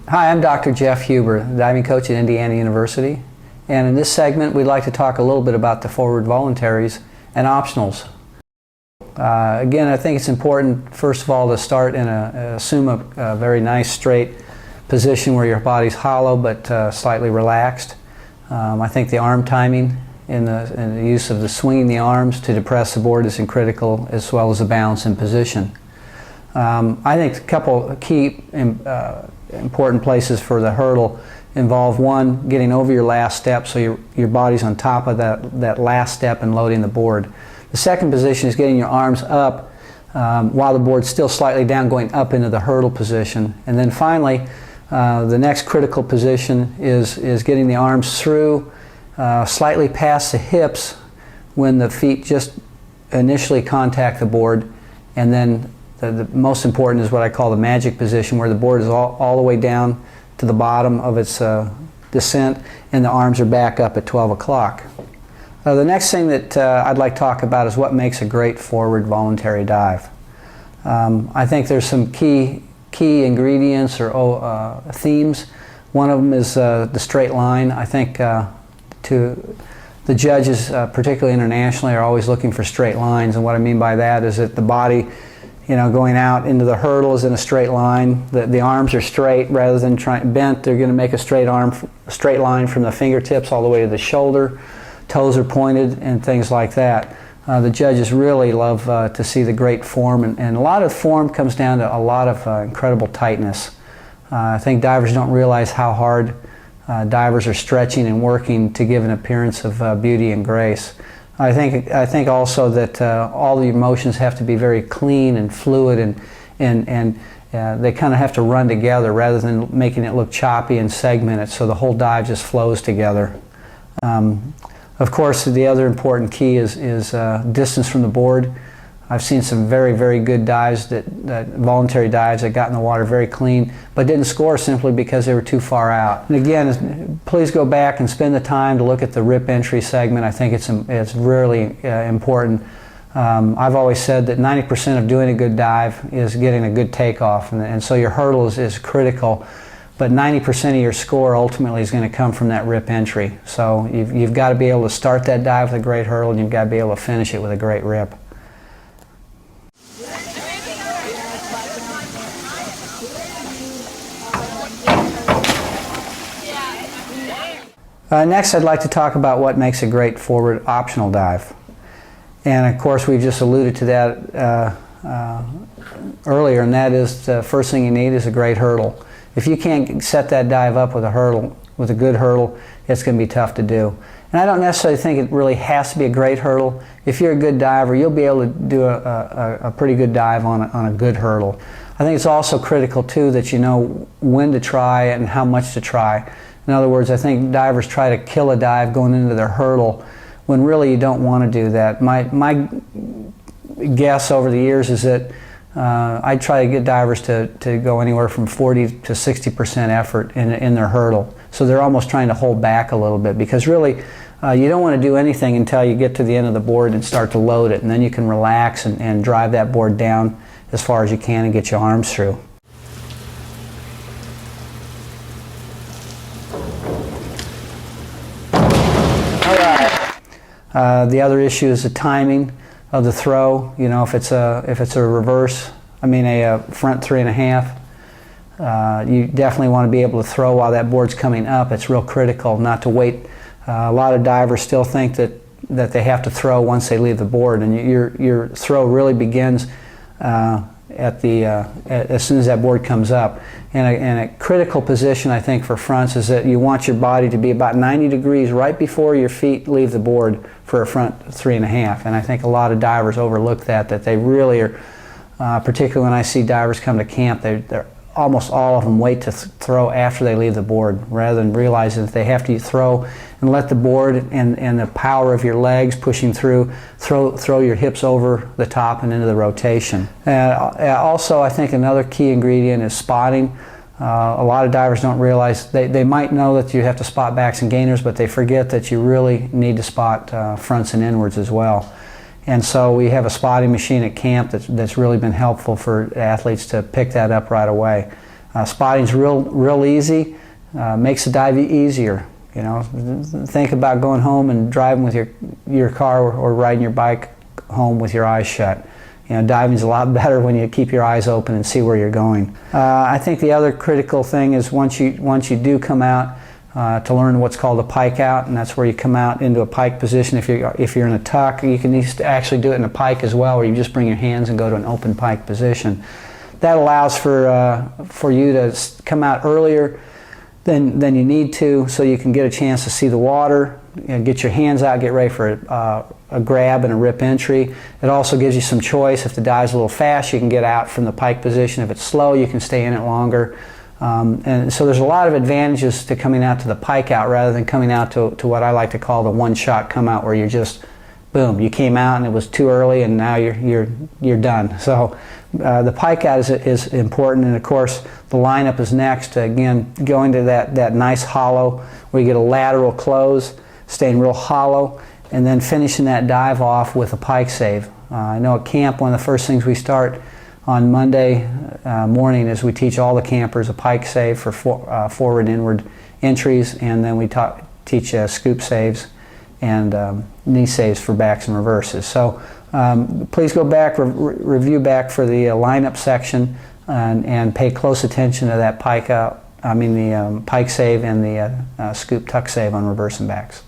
Hi, I'm Dr. Jeff Huber, diving coach at Indiana University, and in this segment we'd like to talk a little bit about the forward voluntaries and optionals. Again, I think it's important first of all to start in assume a very nice straight position where your body's hollow but slightly relaxed. I think the arm timing in the use of the swinging the arms to depress the board is critical, as well as the balance in position. I think a couple key important places for the hurdle involve: one, getting over your last step so your body's on top of that last step and loading the board. The second position is getting your arms up while the board's still slightly down, going up into the hurdle position. And then finally, the next critical position is getting the arms through slightly past the hips when the feet just initially contact the board, and then the most important is what I call the magic position, where the board is all the way down to the bottom of its descent and the arms are back up at 12 o'clock. The next thing that I'd like to talk about is what makes a great forward voluntary dive. I think there's some key ingredients or themes. One of them is the straight line. I think the judges, particularly internationally, are always looking for straight lines, and what I mean by that is that the body, going out into the hurdle is in a straight line. The arms are straight rather than bent. They're going to make a straight line from the fingertips all the way to the shoulder. Toes are pointed and things like that. The judges really love to see the great form, and a lot of form comes down to a lot of incredible tightness. I think divers don't realize how hard divers are stretching and working to give an appearance of beauty and grace. I think also that all the motions have to be very clean and fluid, and they kind of have to run together rather than making it look choppy and segmented, so the whole dive just flows together. Of course, the other important key is distance from the board. I've seen some very, very good dives, voluntary dives that got in the water very clean, but didn't score simply because they were too far out. And again, please go back and spend the time to look at the rip entry segment. I think it's really important. I've always said that 90% of doing a good dive is getting a good takeoff, and so your hurdle is critical. But 90% of your score ultimately is going to come from that rip entry. So you've got to be able to start that dive with a great hurdle, and you've got to be able to finish it with a great rip. Next, I'd like to talk about what makes a great forward optional dive. And of course, we've just alluded to that earlier, and that is the first thing you need is a great hurdle. If you can't set that dive up with a good hurdle, it's going to be tough to do. And I don't necessarily think it really has to be a great hurdle. If you're a good diver, you'll be able to do a pretty good dive on a good hurdle. I think it's also critical too that you know when to try and how much to try. In other words, I think divers try to kill a dive going into their hurdle when really you don't want to do that. My guess over the years is that I try to get divers to go anywhere from 40 to 60% effort in their hurdle. So they're almost trying to hold back a little bit, because really you don't want to do anything until you get to the end of the board and start to load it, and then you can relax and drive that board down as far as you can and get your arms through. The other issue is the timing of the throw. If it's a reverse, a front 3.5, you definitely want to be able to throw while that board's coming up. It's real critical not to wait. A lot of divers still think that they have to throw once they leave the board, and your throw really begins as soon as that board comes up. And a critical position, I think, for fronts is that you want your body to be about 90 degrees right before your feet leave the board for a front 3.5. And I think a lot of divers overlook that they really are, particularly when I see divers come to camp, they're almost all of them wait to throw after they leave the board, rather than realizing that they have to throw and let the board and the power of your legs pushing through throw your hips over the top and into the rotation. Also, I think another key ingredient is spotting. A lot of divers don't realize, they might know that you have to spot backs and gainers, but they forget that you really need to spot fronts and inwards as well. And so we have a spotting machine at camp that's really been helpful for athletes to pick that up right away. Spotting's real easy, makes the dive easier. You know, think about going home and driving with your car or riding your bike home with your eyes shut. You know, diving's a lot better when you keep your eyes open and see where you're going. I think the other critical thing is once you do come out to learn what's called a pike out, and that's where you come out into a pike position. If you're in a tuck, you can actually do it in a pike as well, where you just bring your hands and go to an open pike position. That allows for you to come out earlier than you need to, so you can get a chance to see the water, and get your hands out, get ready for a grab and a rip entry. It also gives you some choice. If the dive's a little fast, you can get out from the pike position. If it's slow, you can stay in it longer. And so there's a lot of advantages to coming out to the pike out rather than coming out to what I like to call the one-shot come out, where you're just, boom, you came out and it was too early and now you're done. So the pike out is important, and of course the lineup is next. Again, going to that nice hollow where you get a lateral close, staying real hollow, and then finishing that dive off with a pike save. I know at camp one of the first things we start on Monday morning is we teach all the campers a pike save for forward and inward entries, and then we teach scoop saves and knee saves for backs and reverses. So please go back, review back for the lineup section, and pay close attention to that pike out. I mean the pike save and the scoop tuck save on reverse and backs.